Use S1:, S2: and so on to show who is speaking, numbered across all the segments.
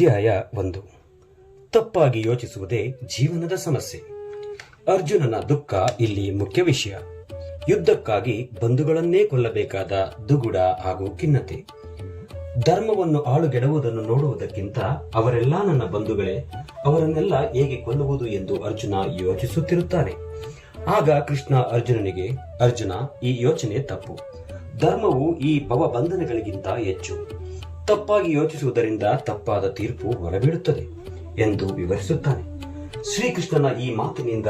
S1: ಅಧ್ಯಾಯ 1. ತಪ್ಪಾಗಿ ಯೋಚಿಸುವುದೇ ಜೀವನದ ಸಮಸ್ಯೆ. ಅರ್ಜುನನ ದುಃಖ ಇಲ್ಲಿ ಮುಖ್ಯ ವಿಷಯ. ಯುದ್ಧಕ್ಕಾಗಿ ಬಂಧುಗಳನ್ನೇ ಕೊಲ್ಲಬೇಕಾದ ದುಗುಡ ಹಾಗೂ ಖಿನ್ನತೆ. ಧರ್ಮವನ್ನು ಆಳುಗೆಡುವುದನ್ನು ನೋಡುವುದಕ್ಕಿಂತ ಅವರೆಲ್ಲ ನನ್ನ ಬಂಧುಗಳೇ, ಅವರನ್ನೆಲ್ಲ ಹೇಗೆ ಕೊಲ್ಲುವುದು ಎಂದು ಅರ್ಜುನ ಯೋಚಿಸುತ್ತಿರುತ್ತಾನೆ. ಆಗ ಕೃಷ್ಣ ಅರ್ಜುನನಿಗೆ, ಅರ್ಜುನ, ಈ ಯೋಚನೆ ತಪ್ಪು. ಧರ್ಮವು ಈ ಭವಬಂಧನಗಳಿಗಿಂತ ಹೆಚ್ಚು. ತಪ್ಪಾಗಿ ಯೋಚಿಸುವುದರಿಂದ ತಪ್ಪಾದ ತೀರ್ಪು ಹೊರಬೀಳುತ್ತದೆ ಎಂದು ವಿವರಿಸುತ್ತಾನೆ. ಶ್ರೀಕೃಷ್ಣನ ಈ ಮಾತಿನಿಂದ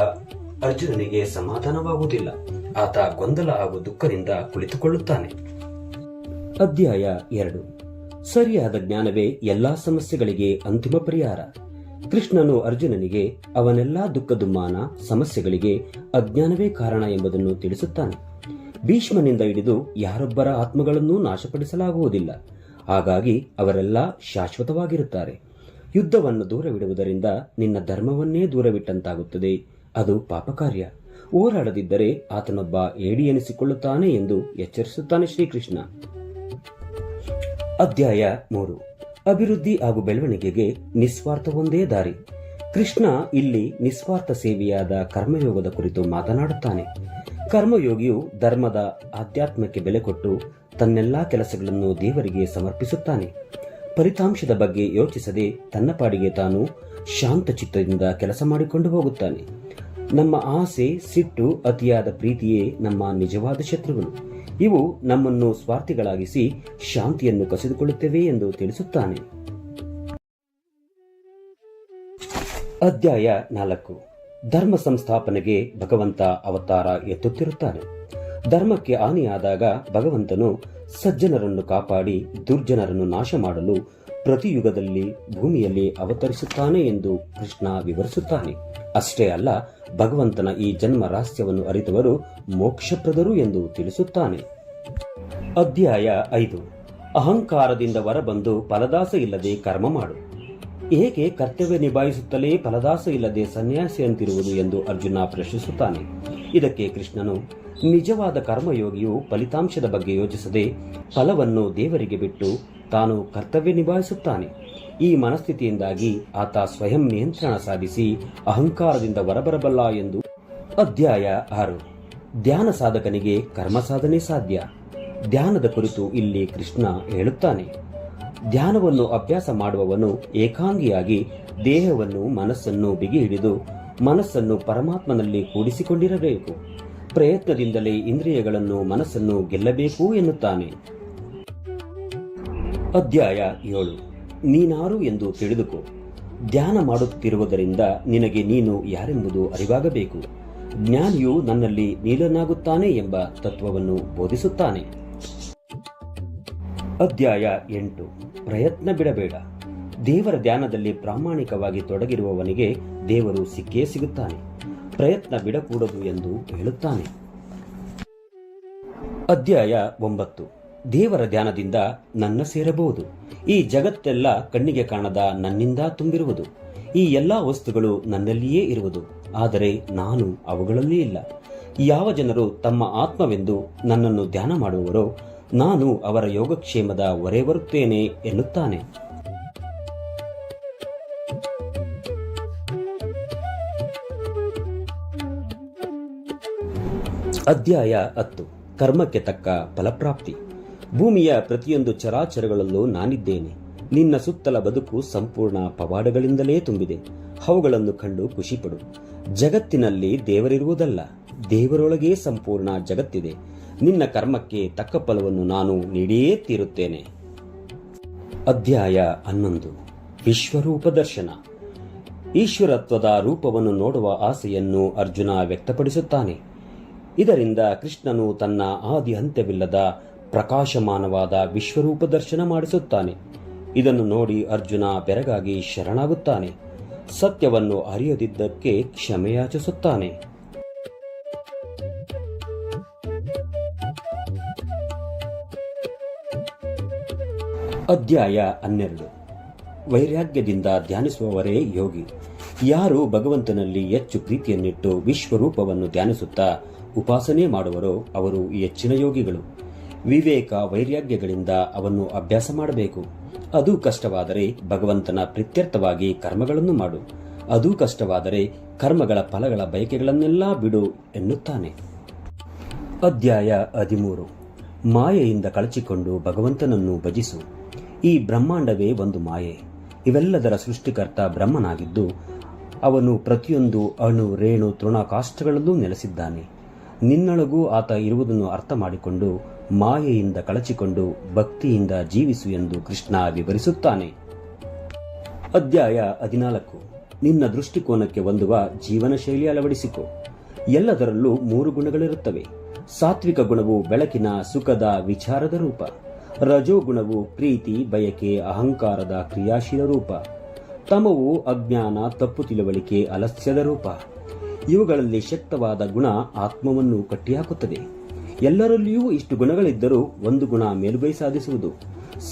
S1: ಅರ್ಜುನನಿಗೆ ಸಮಾಧಾನವಾಗುವುದಿಲ್ಲ. ಆತ ಗೊಂದಲ ಹಾಗೂ ದುಃಖದಿಂದ ಕುಳಿತುಕೊಳ್ಳುತ್ತಾನೆ. ಅಧ್ಯಾಯ 2. ಸರಿಯಾದ ಜ್ಞಾನವೇ ಎಲ್ಲಾ ಸಮಸ್ಯೆಗಳಿಗೆ ಅಂತಿಮ ಪರಿಹಾರ. ಕೃಷ್ಣನು ಅರ್ಜುನನಿಗೆ ಅವನೆಲ್ಲಾ ದುಃಖದುಮ್ಮಾನ ಸಮಸ್ಯೆಗಳಿಗೆ ಅಜ್ಞಾನವೇ ಕಾರಣ ಎಂಬುದನ್ನು ತಿಳಿಸುತ್ತಾನೆ. ಭೀಷ್ಮನಿಂದ ಹಿಡಿದು ಯಾರೊಬ್ಬರ ಆತ್ಮಗಳನ್ನೂ ನಾಶಪಡಿಸಲಾಗುವುದಿಲ್ಲ. ಹಾಗಾಗಿ ಅವರೆಲ್ಲ ಶಾಶ್ವತವಾಗಿರುತ್ತಾರೆ. ಯುದ್ಧವನ್ನು ದೂರವಿಡುವುದರಿಂದ ನಿನ್ನ ಧರ್ಮವನ್ನೇ ದೂರವಿಟ್ಟಂತಾಗುತ್ತದೆ. ಅದು ಪಾಪಕಾರ್ಯ. ಹೋರಾಡದಿದ್ದರೆ ಆತನೊಬ್ಬ ಏಡಿ ಎನಿಸಿಕೊಳ್ಳುತ್ತಾನೆ ಎಂದು ಎಚ್ಚರಿಸುತ್ತಾನೆ ಶ್ರೀಕೃಷ್ಣ. ಅಧ್ಯಾಯ 3. ಅಭಿವೃದ್ಧಿ ಹಾಗೂ ಬೆಳವಣಿಗೆಗೆ ನಿಸ್ವಾರ್ಥವೊಂದೇ ದಾರಿ. ಕೃಷ್ಣ ಇಲ್ಲಿ ನಿಸ್ವಾರ್ಥ ಸೇವೆಯಾದ ಕರ್ಮಯೋಗದ ಕುರಿತು ಮಾತನಾಡುತ್ತಾನೆ. ಕರ್ಮಯೋಗಿಯು ಧರ್ಮದ ಆಧ್ಯಾತ್ಮಕ್ಕೆ ಬೆಲೆ ಕೊಟ್ಟು ತನ್ನೆಲ್ಲಾ ಕೆಲಸಗಳನ್ನು ದೇವರಿಗೆ ಸಮರ್ಪಿಸುತ್ತಾನೆ. ಫಲಿತಾಂಶದ ಬಗ್ಗೆ ಯೋಚಿಸದೆ ತನ್ನ ಪಾಡಿಗೆ ತಾನು ಶಾಂತ ಚಿತ್ತದಿಂದ ಕೆಲಸ ಮಾಡಿಕೊಂಡು ಹೋಗುತ್ತಾನೆ. ನಮ್ಮ ಆಸೆ, ಸಿಟ್ಟು, ಅತಿಯಾದ ಪ್ರೀತಿಯೇ ನಮ್ಮ ನಿಜವಾದ ಶತ್ರುಗಳು. ಇವು ನಮ್ಮನ್ನು ಸ್ವಾರ್ಥಿಗಳಾಗಿಸಿ ಶಾಂತಿಯನ್ನು ಕಸಿದುಕೊಳ್ಳುತ್ತವೆ ಎಂದು ತಿಳಿಸುತ್ತಾನೆ. ಅಧ್ಯಾಯ 4. ಧರ್ಮ ಸಂಸ್ಥಾಪನೆಗೆ ಭಗವಂತ ಅವತಾರ ಎತ್ತುತ್ತಿರುತ್ತಾನೆ. ಧರ್ಮಕ್ಕೆ ಹಾನಿಯಾದಾಗ ಭಗವಂತನು ಸಜ್ಜನರನ್ನು ಕಾಪಾಡಿ ದುರ್ಜನರನ್ನು ನಾಶ ಮಾಡಲು ಪ್ರತಿಯುಗದಲ್ಲಿ ಭೂಮಿಯಲ್ಲಿ ಅವತರಿಸುತ್ತಾನೆ ಎಂದು ಕೃಷ್ಣ ವಿವರಿಸುತ್ತಾನೆ. ಅಷ್ಟೇ ಅಲ್ಲ, ಭಗವಂತನ ಈ ಜನ್ಮ ರಹಸ್ಯವನ್ನು ಅರಿತವರು ಮೋಕ್ಷಪ್ರದರು ಎಂದು ತಿಳಿಸುತ್ತಾನೆ. ಅಧ್ಯಾಯ 5. ಅಹಂಕಾರದಿಂದ ಹೊರಬಂದು ಫಲದಾಸ ಇಲ್ಲದೆ ಕರ್ಮ ಮಾಡು. ಏಕೆ ಕರ್ತವ್ಯ ನಿಭಾಯಿಸುತ್ತಲೇ ಫಲದಾಸ ಇಲ್ಲದೆ ಸನ್ಯಾಸಿಯಂತಿರುವುದು ಎಂದು ಅರ್ಜುನ ಪ್ರಶ್ನಿಸುತ್ತಾನೆ. ಇದಕ್ಕೆ ಕೃಷ್ಣನು, ನಿಜವಾದ ಕರ್ಮಯೋಗಿಯು ಫಲಿತಾಂಶದ ಬಗ್ಗೆ ಯೋಚಿಸದೆ ಫಲವನ್ನು ದೇವರಿಗೆ ಬಿಟ್ಟು ತಾನು ಕರ್ತವ್ಯ ನಿಭಾಯಿಸುತ್ತಾನೆ. ಈ ಮನಸ್ಥಿತಿಯಿಂದಾಗಿ ಆತ ಸ್ವಯಂ ನಿಯಂತ್ರಣ ಸಾಧಿಸಿ ಅಹಂಕಾರದಿಂದ ಹೊರಬರಬಲ್ಲ ಎಂದು. ಅಧ್ಯಾಯ 6. ಧ್ಯಾನ ಸಾಧಕನಿಗೆ ಕರ್ಮ ಸಾಧನೆ ಸಾಧ್ಯ. ಧ್ಯಾನದ ಕುರಿತು ಇಲ್ಲಿ ಕೃಷ್ಣ ಹೇಳುತ್ತಾನೆ. ಧ್ಯಾನವನ್ನು ಅಭ್ಯಾಸ ಮಾಡುವವನು ಏಕಾಂಗಿಯಾಗಿ ದೇಹವನ್ನು ಮನಸ್ಸನ್ನು ಬಿಗಿ ಹಿಡಿದು ಮನಸ್ಸನ್ನು ಪರಮಾತ್ಮನಲ್ಲಿ ಕೂಡಿಸಿಕೊಂಡಿರಬೇಕು. ಪ್ರಯತ್ನದಿಂದಲೇ ಇಂದ್ರಿಯಗಳನ್ನು ಮನಸ್ಸನ್ನು ಗೆಲ್ಲಬೇಕು ಎನ್ನುತ್ತಾನೆ. ಅಧ್ಯಾಯ 7. ನೀನಾರು ಎಂದು ತಿಳಿದುಕೋ. ಧ್ಯಾನ ಮಾಡುತ್ತಿರುವುದರಿಂದ ನಿನಗೆ ನೀನು ಯಾರೆಂಬುದು ಅರಿವಾಗಬೇಕು. ಜ್ಞಾನಿಯು ನನ್ನಲ್ಲಿ ನೀಲನಾಗುತ್ತಾನೆ ಎಂಬ ತತ್ವವನ್ನು ಬೋಧಿಸುತ್ತಾನೆ. ಅಧ್ಯಾಯ 8. ಪ್ರಯತ್ನ ಬಿಡಬೇಡ. ದೇವರ ಧ್ಯಾನದಲ್ಲಿ ಪ್ರಾಮಾಣಿಕವಾಗಿ ತೊಡಗಿರುವವನಿಗೆ ದೇವರು ಸಿಕ್ಕೇ ಸಿಗುತ್ತಾನೆ. ಪ್ರಯತ್ನ ಬಿಡಕೂಡದು ಎಂದು ಹೇಳುತ್ತಾನೆ. ಅಧ್ಯಾಯ 9. ದೇವರ ಧ್ಯಾನದಿಂದ ನನ್ನ ಸೇರಬಹುದು. ಈ ಜಗತ್ತೆಲ್ಲ ಕಣ್ಣಿಗೆ ಕಾಣದ ನನ್ನಿಂದ ತುಂಬಿರುವುದು. ಈ ಎಲ್ಲಾ ವಸ್ತುಗಳು ನನ್ನಲ್ಲಿಯೇ ಇರುವುದು, ಆದರೆ ನಾನು ಅವುಗಳಲ್ಲಿ ಇಲ್ಲ. ಯಾವ ಜನರು ತಮ್ಮ ಆತ್ಮವೆಂದು ನನ್ನನ್ನು ಧ್ಯಾನ ಮಾಡುವವರೋ ನಾನು ಅವರ ಯೋಗಕ್ಷೇಮದ ಹೊರೆ ಬರುತ್ತೇನೆ ಎನ್ನುತ್ತಾನೆ. ಅಧ್ಯಾಯ 10. ಕರ್ಮಕ್ಕೆ ತಕ್ಕ ಫಲಪ್ರಾಪ್ತಿ. ಭೂಮಿಯ ಪ್ರತಿಯೊಂದು ಚರಾಚರಗಳಲ್ಲೂ ನಾನಿದ್ದೇನೆ. ನಿನ್ನ ಸುತ್ತಲ ಬದುಕು ಸಂಪೂರ್ಣ ಪವಾಡಗಳಿಂದಲೇ ತುಂಬಿದೆ. ಅವುಗಳನ್ನು ಕಂಡು ಖುಷಿಪಡು. ಜಗತ್ತಿನಲ್ಲಿ ದೇವರಿರುವುದಲ್ಲ, ದೇವರೊಳಗೇ ಸಂಪೂರ್ಣ ಜಗತ್ತಿದೆ. ನಿನ್ನ ಕರ್ಮಕ್ಕೆ ತಕ್ಕ ಫಲವನ್ನು ನಾನು ನೀಡಿಯೇ ತೀರುತ್ತೇನೆ. ಅಧ್ಯಾಯ 11. ವಿಶ್ವರೂಪ ದರ್ಶನ. ಈಶ್ವರತ್ವದ ರೂಪವನ್ನು ನೋಡುವ ಆಸೆಯನ್ನು ಅರ್ಜುನ ವ್ಯಕ್ತಪಡಿಸುತ್ತಾನೆ. ಇದರಿಂದ ಕೃಷ್ಣನು ತನ್ನ ಆದಿ ಅಂತ್ಯವಿಲ್ಲದ ಪ್ರಕಾಶಮಾನವಾದ ವಿಶ್ವರೂಪ ದರ್ಶನ ಮಾಡಿಸುತ್ತಾನೆ. ಇದನ್ನು ನೋಡಿ ಅರ್ಜುನ ಬೆರಗಾಗಿ ಶರಣಾಗುತ್ತಾನೆ. ಸತ್ಯವನ್ನು ಅರಿಯದಿದ್ದಕ್ಕೆ ಕ್ಷಮೆಯಾಚಿಸುತ್ತಾನೆ. ಅಧ್ಯಾಯ 12. ವೈರಾಗ್ಯದಿಂದ ಧ್ಯಾನಿಸುವವರೇ ಯೋಗಿ. ಯಾರು ಭಗವಂತನಲ್ಲಿ ಹೆಚ್ಚು ಪ್ರೀತಿಯನ್ನಿಟ್ಟು ವಿಶ್ವರೂಪವನ್ನು ಧ್ಯಾನಿಸುತ್ತಾ ಉಪಾಸನೆ ಮಾಡುವರೋ ಅವರು ಹೆಚ್ಚಿನ ಯೋಗಿಗಳು. ವಿವೇಕ ವೈರಾಗ್ಯಗಳಿಂದ ಅವನ್ನು ಅಭ್ಯಾಸ ಮಾಡಬೇಕು. ಅದು ಕಷ್ಟವಾದರೆ ಭಗವಂತನ ಪ್ರೀತ್ಯರ್ಥವಾಗಿ ಕರ್ಮಗಳನ್ನು ಮಾಡು. ಅದೂ ಕಷ್ಟವಾದರೆ ಕರ್ಮಗಳ ಫಲಗಳ ಬಯಕೆಗಳನ್ನೆಲ್ಲ ಬಿಡು ಎನ್ನುತ್ತಾನೆ. ಅಧ್ಯಾಯ 13. ಮಾಯೆಯಿಂದ ಕಳಚಿಕೊಂಡು ಭಗವಂತನನ್ನು ಭಜಿಸು. ಈ ಬ್ರಹ್ಮಾಂಡವೇ ಒಂದು ಮಾಯೆ. ಇವೆಲ್ಲದರ ಸೃಷ್ಟಿಕರ್ತ ಬ್ರಹ್ಮನಾಗಿದ್ದು ಅವನು ಪ್ರತಿಯೊಂದು ಅಣು ರೇಣು ತೃಣಕಾಷ್ಠಗಳಲ್ಲೂ ನೆಲೆಸಿದ್ದಾನೆ. ನಿನ್ನೊಳಗೂ ಆತ ಇರುವುದನ್ನು ಅರ್ಥ ಮಾಡಿಕೊಂಡು ಮಾಯೆಯಿಂದ ಕಳಚಿಕೊಂಡು ಭಕ್ತಿಯಿಂದ ಜೀವಿಸು ಎಂದು ಕೃಷ್ಣ ವಿವರಿಸುತ್ತಾನೆ. ಅಧ್ಯಾಯ 14. ನಿನ್ನ ದೃಷ್ಟಿಕೋನಕ್ಕೆ ಹೊಂದುವ ಜೀವನ ಶೈಲಿ ಅಳವಡಿಸಿಕೊ. ಎಲ್ಲದರಲ್ಲೂ 3 ಗುಣಗಳಿರುತ್ತವೆ. ಸಾತ್ವಿಕ ಗುಣವು ಬೆಳಕಿನ ಸುಖದ ವಿಚಾರದ ರೂಪ. ರಜೋಗುಣವು ಪ್ರೀತಿ ಬಯಕೆ ಅಹಂಕಾರದ ಕ್ರಿಯಾಶೀಲ ರೂಪ. ತಮವು ಅಜ್ಞಾನ ತಪ್ಪು ತಿಳುವಳಿಕೆ ಅಲಸ್ಯದ ರೂಪ. ಇವುಗಳಲ್ಲಿ ಶಕ್ತವಾದ ಗುಣ ಆತ್ಮವನ್ನು ಕಟ್ಟಿಹಾಕುತ್ತದೆ. ಎಲ್ಲರಲ್ಲಿಯೂ ಇಷ್ಟು ಗುಣಗಳಿದ್ದರೂ ಒಂದು ಗುಣ ಮೇಲುಗೈ ಸಾಧಿಸುವುದು.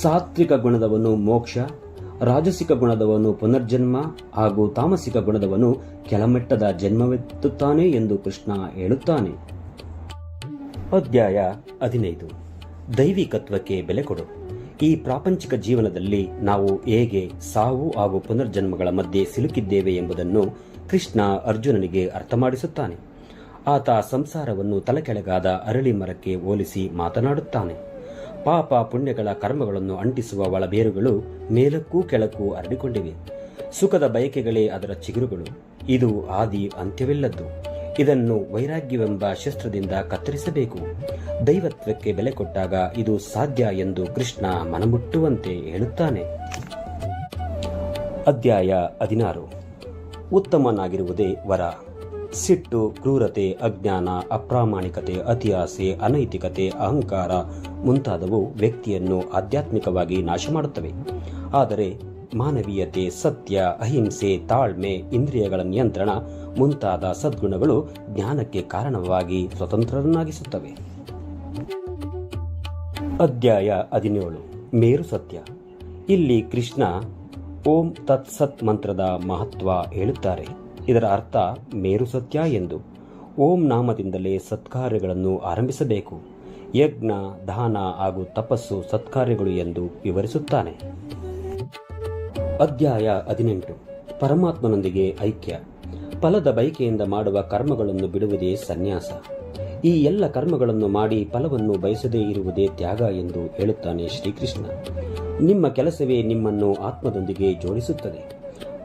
S1: ಸಾತ್ವಿಕ ಗುಣದವನು ಮೋಕ್ಷ, ರಾಜಸಿಕ ಗುಣದವನು ಪುನರ್ಜನ್ಮ ಹಾಗೂ ತಾಮಸಿಕ ಗುಣದವನು ಕೆಳಮಟ್ಟದ ಜನ್ಮವೆತ್ತುತ್ತಾನೆ ಎಂದು ಕೃಷ್ಣ ಹೇಳುತ್ತಾನೆ. ಅಧ್ಯಾಯ 15. ದೈವಿಕತ್ವಕ್ಕೆ ಬೆಲೆ ಕೊಡು. ಈ ಪ್ರಾಪಂಚಿಕ ಜೀವನದಲ್ಲಿ ನಾವು ಹೇಗೆ ಸಾವು ಹಾಗೂ ಪುನರ್ಜನ್ಮಗಳ ಮಧ್ಯೆ ಸಿಲುಕಿದ್ದೇವೆ ಎಂಬುದನ್ನು ಕೃಷ್ಣ ಅರ್ಜುನನಿಗೆ ಅರ್ಥ ಮಾಡಿಸುತ್ತಾನೆ. ಆತ ಸಂಸಾರವನ್ನು ತಲೆಕೆಳಗಾದ ಅರಳಿ ಮರಕ್ಕೆ ಹೋಲಿಸಿ ಮಾತನಾಡುತ್ತಾನೆ. ಪಾಪ ಪುಣ್ಯಗಳ ಕರ್ಮಗಳನ್ನು ಅಂಟಿಸುವ ಒಳಬೇರುಗಳು ಮೇಲಕ್ಕೂ ಕೆಳಕ್ಕೂ ಹರಡಿಕೊಂಡಿವೆ. ಸುಖದ ಬಯಕೆಗಳೇ ಅದರ ಚಿಗುರುಗಳು. ಇದು ಆದಿ ಅಂತ್ಯವಿಲ್ಲದ್ದು. ಇದನ್ನು ವೈರಾಗ್ಯವೆಂಬ ಶಸ್ತ್ರದಿಂದ ಕತ್ತರಿಸಬೇಕು. ದೈವತ್ವಕ್ಕೆ ಬೆಲೆ ಕೊಟ್ಟಾಗ ಇದು ಸಾಧ್ಯ ಎಂದು ಕೃಷ್ಣ ಮನಮುಟ್ಟುವಂತೆ ಹೇಳುತ್ತಾನೆ. ಅಧ್ಯಾಯ 16. ಉತ್ತಮನಾಗಿರುವುದೇ ವರ. ಸಿಟ್ಟು, ಕ್ರೂರತೆ, ಅಜ್ಞಾನ, ಅಪ್ರಾಮಾಣಿಕತೆ, ಅತಿಯಾಸೆ, ಅನೈತಿಕತೆ, ಅಹಂಕಾರ ಮುಂತಾದವು ವ್ಯಕ್ತಿಯನ್ನು ಆಧ್ಯಾತ್ಮಿಕವಾಗಿ ನಾಶ ಮಾಡುತ್ತವೆ. ಆದರೆ ಮಾನವೀಯತೆ, ಸತ್ಯ, ಅಹಿಂಸೆ, ತಾಳ್ಮೆ, ಇಂದ್ರಿಯಗಳ ನಿಯಂತ್ರಣ ಮುಂತಾದ ಸದ್ಗುಣಗಳು ಜ್ಞಾನಕ್ಕೆ ಕಾರಣವಾಗಿ ಸ್ವತಂತ್ರರನ್ನಾಗಿಸುತ್ತವೆ. ಅಧ್ಯಾಯ 17. ಮೇರು ಸತ್ಯ. ಇಲ್ಲಿ ಕೃಷ್ಣ ಓಂ ತತ್ ಸತ್ ಮಂತ್ರದ ಮಹತ್ವ ಹೇಳುತ್ತಾರೆ. ಇದರ ಅರ್ಥ ಮೇರು ಸತ್ಯ ಎಂದು. ಓಂ ನಾಮದಿಂದಲೇ ಸತ್ಕಾರ್ಯಗಳನ್ನು ಆರಂಭಿಸಬೇಕು. ಯಜ್ಞ, ದಾನ ಹಾಗೂ ತಪಸ್ಸು ಸತ್ಕಾರ್ಯಗಳು ಎಂದು ವಿವರಿಸುತ್ತಾನೆ. ಅಧ್ಯಾಯ 18. ಪರಮಾತ್ಮನೊಂದಿಗೆ ಐಕ್ಯ. ಫಲದ ಬಯಕೆಯಿಂದ ಮಾಡುವ ಕರ್ಮಗಳನ್ನು ಬಿಡುವುದೇ ಸನ್ಯಾಸ. ಈ ಎಲ್ಲ ಕರ್ಮಗಳನ್ನು ಮಾಡಿ ಫಲವನ್ನು ಬಯಸದೇ ಇರುವುದೇ ತ್ಯಾಗ ಎಂದು ಹೇಳುತ್ತಾನೆ ಶ್ರೀಕೃಷ್ಣ. ನಿಮ್ಮ ಕೆಲಸವೇ ನಿಮ್ಮನ್ನು ಆತ್ಮದೊಂದಿಗೆ ಜೋಡಿಸುತ್ತದೆ.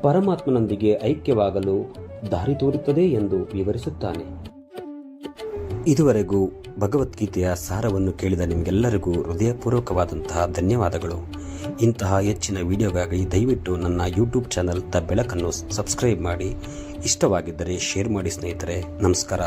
S1: ಪರಮಾತ್ಮನೊಂದಿಗೆ ಐಕ್ಯವಾಗಲು ದಾರಿ ತೋರುತ್ತದೆ ಎಂದು ವಿವರಿಸುತ್ತಾನೆ. ಇದುವರೆಗೂ ಭಗವದ್ಗೀತೆಯ ಸಾರವನ್ನು ಕೇಳಿದ ನಿಮಗೆಲ್ಲರಿಗೂ ಹೃದಯಪೂರ್ವಕವಾದಂತಹ ಧನ್ಯವಾದಗಳು. ಇಂತಹ ಹೆಚ್ಚಿನ ವಿಡಿಯೋಗಾಗಿ ದಯವಿಟ್ಟು ನನ್ನ ಯೂಟ್ಯೂಬ್ ಚಾನಲ್ ದ ಬೆಳಕನ್ನು ಸಬ್ಸ್ಕ್ರೈಬ್ ಮಾಡಿ. ಇಷ್ಟವಾಗಿದ್ದರೆ ಶೇರ್ ಮಾಡಿ ಸ್ನೇಹಿತರೆ. ನಮಸ್ಕಾರ.